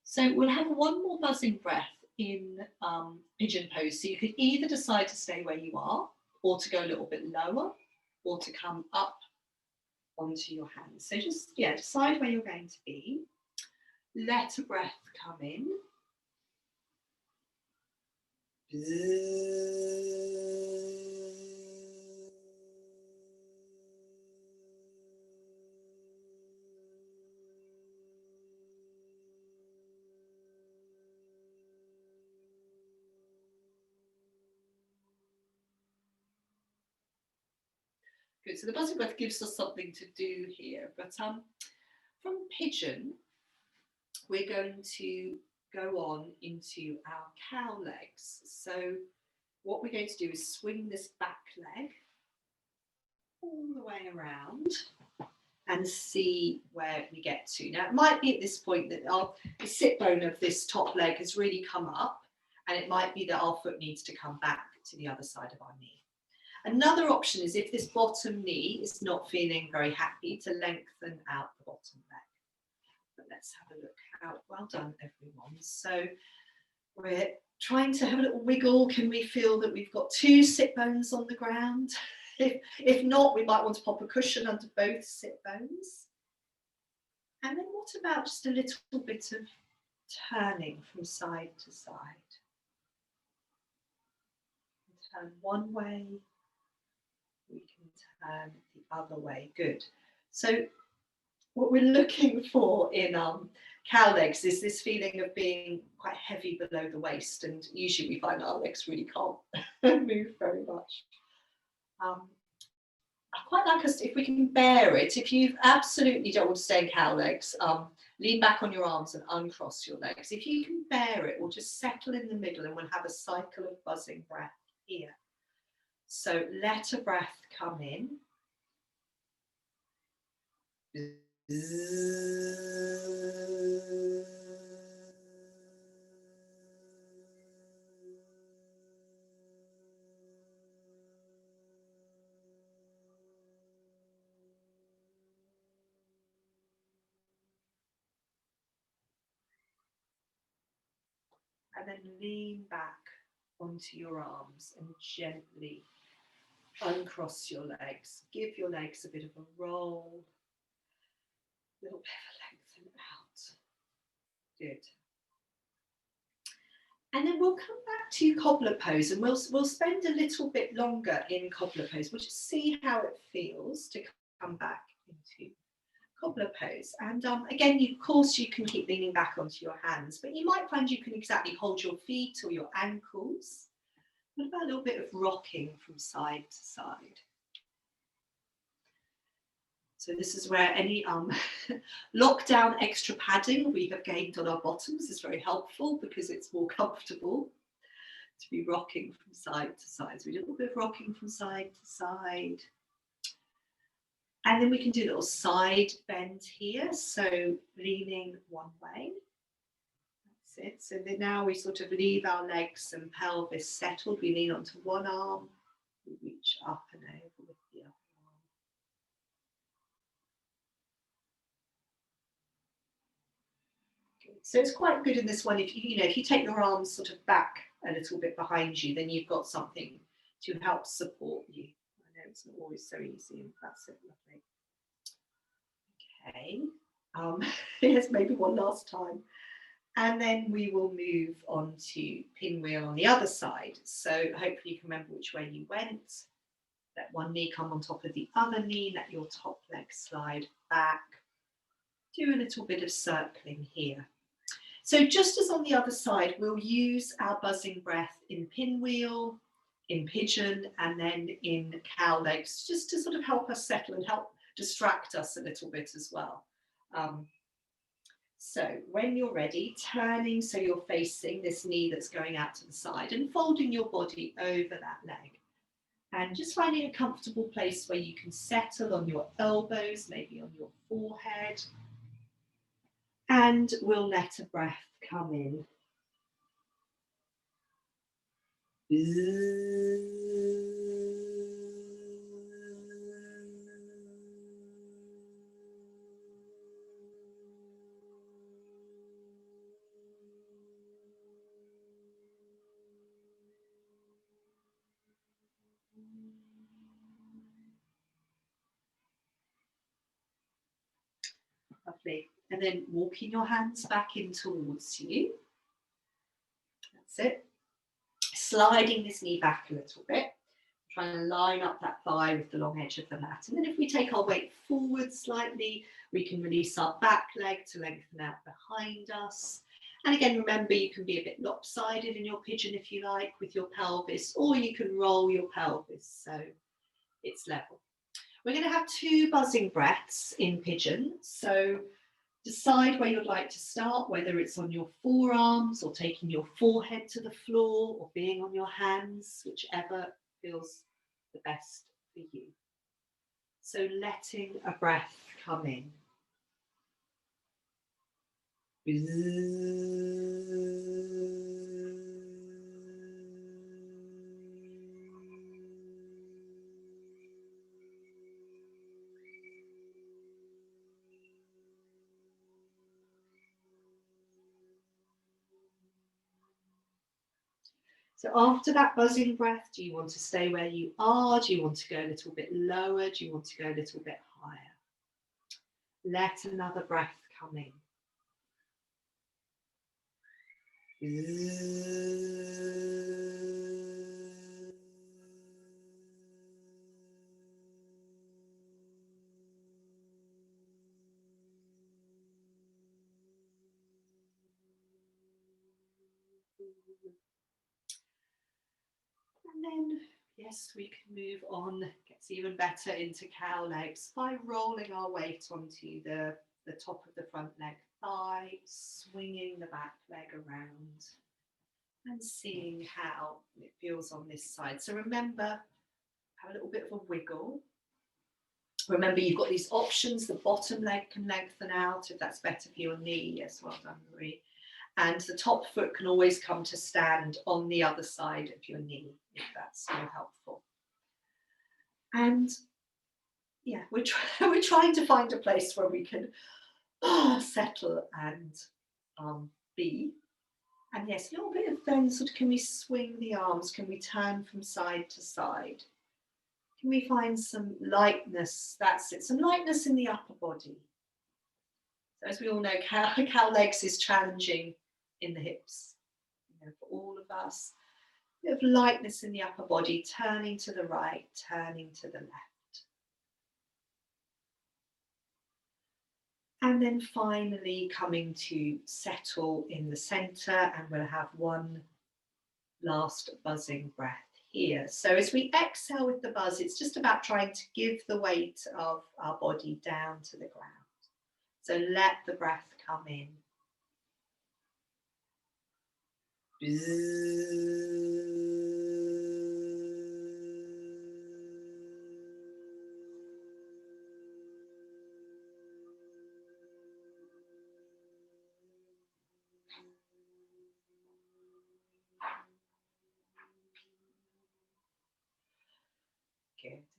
So we'll have one more buzzing breath in pigeon pose. So you could either decide to stay where you are, or to go a little bit lower, or to come up onto your hands. So just, decide where you're going to be. Let a breath come in. Good, so the buzzing breath gives us something to do here, but from pigeon, we're going to go on into our cow legs. So what we're going to do is swing this back leg all the way around and see where we get to. Now, it might be at this point that the sit bone of this top leg has really come up, and it might be that our foot needs to come back to the other side of our knee. Another option is if this bottom knee is not feeling very happy, to lengthen out the bottom leg. But let's have a look out. Well done, everyone. So we're trying to have a little wiggle. Can we feel that we've got 2 sit bones on the ground? If not, we might want to pop a cushion under both sit bones. And then what about just a little bit of turning from side to side? Turn one way, we can turn the other way. Good. So what we're looking for in cow legs is this feeling of being quite heavy below the waist, and usually we find our legs really can't move very much. I quite like us, if we can bear it, if you absolutely don't want to stay in cow legs, lean back on your arms and uncross your legs. If you can bear it, we'll just settle in the middle and we'll have a cycle of buzzing breath here. So let a breath come in. And then lean back onto your arms and gently uncross your legs. Give your legs a bit of a roll. A little bit of lengthen out. Good. And then we'll come back to cobbler pose, and we'll spend a little bit longer in cobbler pose. We'll just see how it feels to come back into cobbler pose. And again, of course, you can keep leaning back onto your hands, but you might find you can exactly hold your feet or your ankles. What about a little bit of rocking from side to side? So this is where any lockdown extra padding we have gained on our bottoms is very helpful, because it's more comfortable to be rocking from side to side. So we do a little bit of rocking from side to side. And then we can do a little side bend here. So leaning one way. That's it. So then now we sort of leave our legs and pelvis settled. We lean onto one arm. We reach up and over with the other. So it's quite good in this one. If you take your arms sort of back a little bit behind you, then you've got something to help support you. I know it's not always so easy, and that's it, lovely. Okay, here's maybe one last time. And then we will move on to pinwheel on the other side. So hopefully you can remember which way you went. Let one knee come on top of the other knee, let your top leg slide back. Do a little bit of circling here. So just as on the other side, we'll use our buzzing breath in pinwheel, in pigeon, and then in cow legs, just to sort of help us settle and help distract us a little bit as well. So when you're ready, turning so you're facing this knee that's going out to the side and folding your body over that leg. And just finding a comfortable place where you can settle on your elbows, maybe on your forehead. And we'll let a breath come in. Lovely. And then walking your hands back in towards you. That's it. Sliding this knee back a little bit. Trying to line up that thigh with the long edge of the mat. And then if we take our weight forward slightly, we can release our back leg to lengthen out behind us. And again, remember, you can be a bit lopsided in your pigeon if you like with your pelvis, or you can roll your pelvis so it's level. We're going to have 2 buzzing breaths in pigeon. So Decide where you'd like to start, whether it's on your forearms or taking your forehead to the floor or being on your hands, whichever feels the best for you. So letting a breath come in. So after that buzzing breath, do you want to stay where you are? Do you want to go a little bit lower? Do you want to go a little bit higher? Let another breath come in. And then, yes, we can move on, gets even better into cow legs by rolling our weight onto the top of the front leg thigh, swinging the back leg around and seeing how it feels on this side. So remember, have a little bit of a wiggle. Remember, you've got these options. The bottom leg can lengthen out if that's better for your knee. Yes, well done, Marie. And the top foot can always come to stand on the other side of your knee, if that's more helpful. And yeah, we're trying to find a place where we can settle and be. And yes, a little bit of then sort of, can we swing the arms? Can we turn from side to side? Can we find some lightness? That's it, some lightness in the upper body. So as we all know, cow legs is challenging in the hips, you know, for all of us. A bit of lightness in the upper body, turning to the right, turning to the left. And then finally coming to settle in the center, and we'll have one last buzzing breath here. So as we exhale with the buzz, it's just about trying to give the weight of our body down to the ground. So let the breath come in. Good.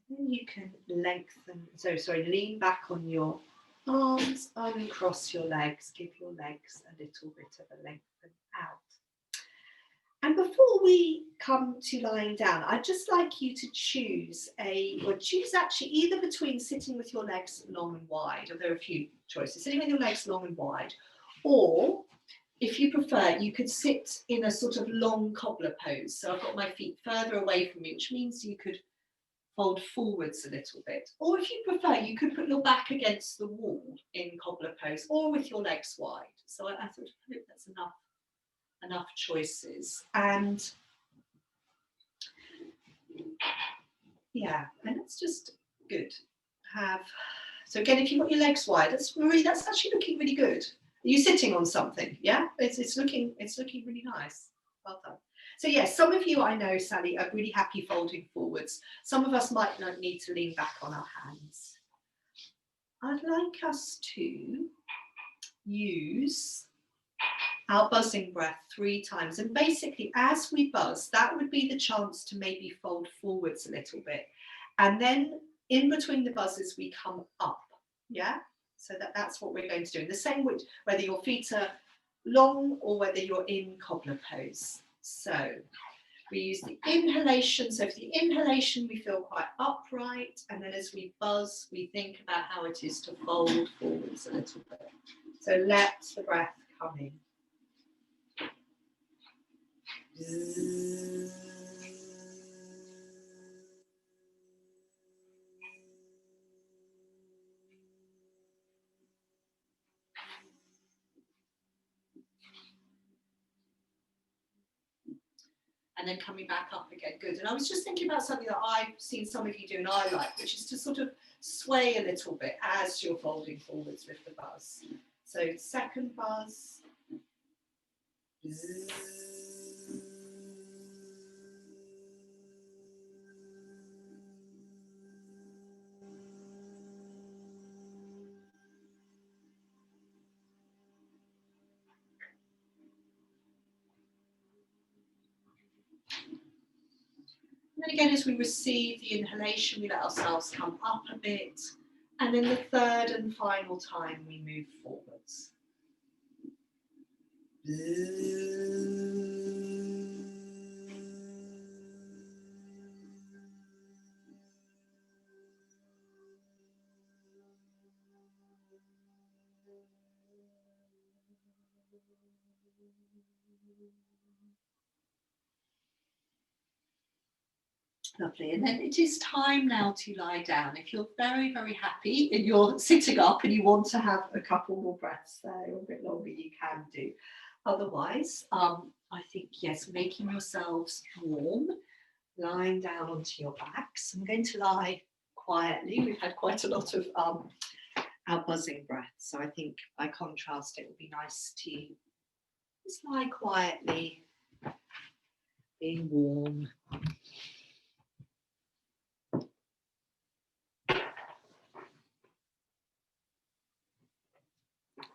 Then you can lean back on your arms, uncross your legs, give your legs a little bit of a lengthen out. And before we come to lying down, I'd just like you to choose actually either between sitting with your legs long and wide, or there are a few choices, sitting with your legs long and wide, or if you prefer, you could sit in a sort of long cobbler pose. So I've got my feet further away from me, which means you could fold forwards a little bit. Or if you prefer, you could put your back against the wall in cobbler pose, or with your legs wide. So I thought, I hope that's enough choices. And yeah, and it's just good. So again, if you've got your legs wide, that's actually looking really good. Are you sitting on something? Yeah, it's looking really nice. Well done. So yes, some of you I know, Sally, are really happy folding forwards. Some of us might not need to lean back on our hands. I'd like us to use our buzzing breath 3 times. And basically, as we buzz, that would be the chance to maybe fold forwards a little bit. And then in between the buzzes, we come up. Yeah? So that's what we're going to do. And the same with whether your feet are long or whether you're in cobbler pose. So we use the inhalation. So for the inhalation, we feel quite upright. And then as we buzz, we think about how it is to fold forwards a little bit. So let the breath come in. And then coming back up again. Good. And I was just thinking about something that I've seen some of you do and I like, which is to sort of sway a little bit as you're folding forwards with the buzz. So second buzz. Zzz. And then again, as we receive the inhalation, we let ourselves come up a bit. And then the third and final time we move forwards. Lovely, and then it is time now to lie down. If you're very, very happy and you're sitting up and you want to have a couple more breaths there or a bit longer, you can do. Otherwise, I think, yes, making yourselves warm, lying down onto your backs. I'm going to lie quietly. We've had quite a lot of our buzzing breaths, so I think by contrast, it would be nice to just lie quietly, being warm.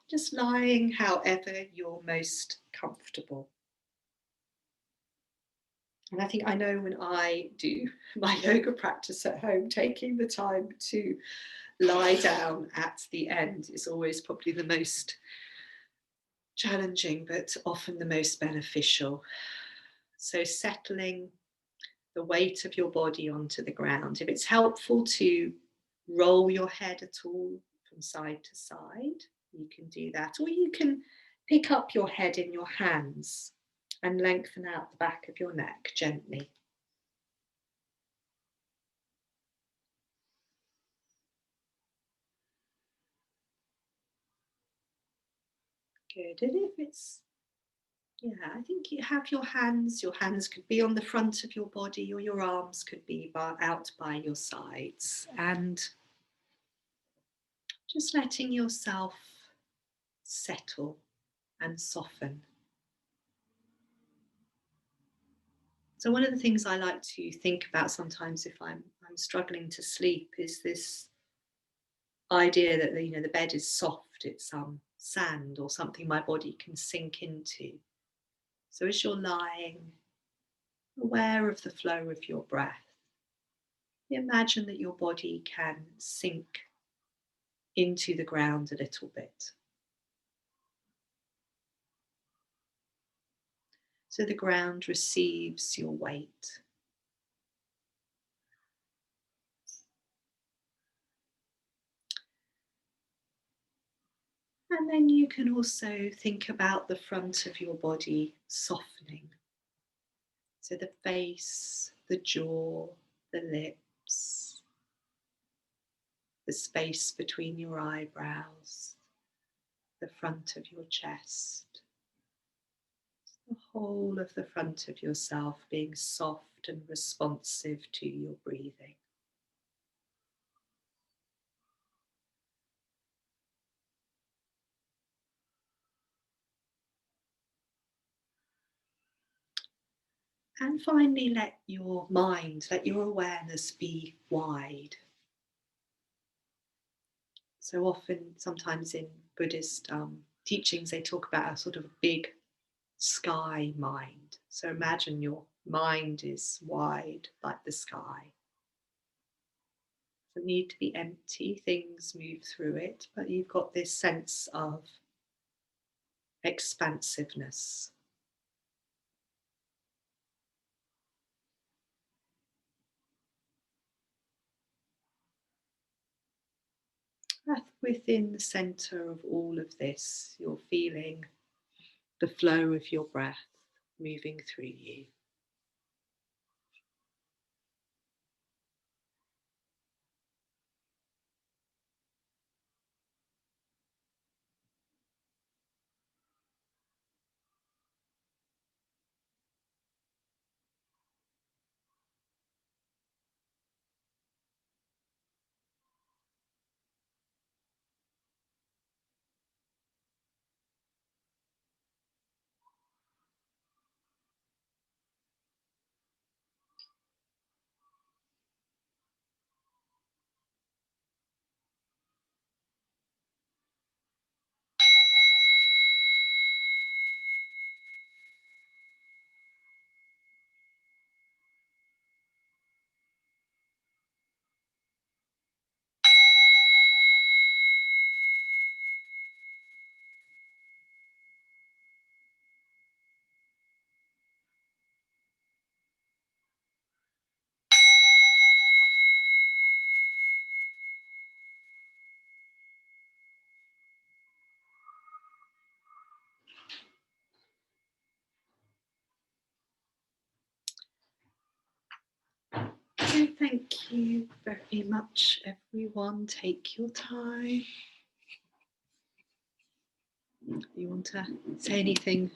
Just lying however you're most comfortable. And I think I know when I do my yoga practice at home, taking the time to lie down at the end is always probably the most challenging, but often the most beneficial. So settling the weight of your body onto the ground. If it's helpful to roll your head at all from side to side, you can do that. Or you can pick up your head in your hands and lengthen out the back of your neck gently. Good. And if it's, I think you have your hands could be on the front of your body, or your arms could be out by your sides. And just letting yourself settle and soften. So one of the things I like to think about sometimes if I'm struggling to sleep is this idea that the bed is soft, it's sand or something my body can sink into. So as you're lying, aware of the flow of your breath, imagine that your body can sink into the ground a little bit. So the ground receives your weight. And then you can also think about the front of your body softening. So the face, the jaw, the lips, the space between your eyebrows, the front of your chest, the whole of the front of yourself being soft and responsive to your breathing. And finally, let your mind, let your awareness be wide. So often, sometimes in Buddhist teachings, they talk about a sort of big sky mind. So imagine your mind is wide like the sky. Doesn't need to be empty, things move through it, but you've got this sense of expansiveness. Within the center of all of this, you're feeling the flow of your breath moving through you. thank you very much, everyone. Take your time. You want to say anything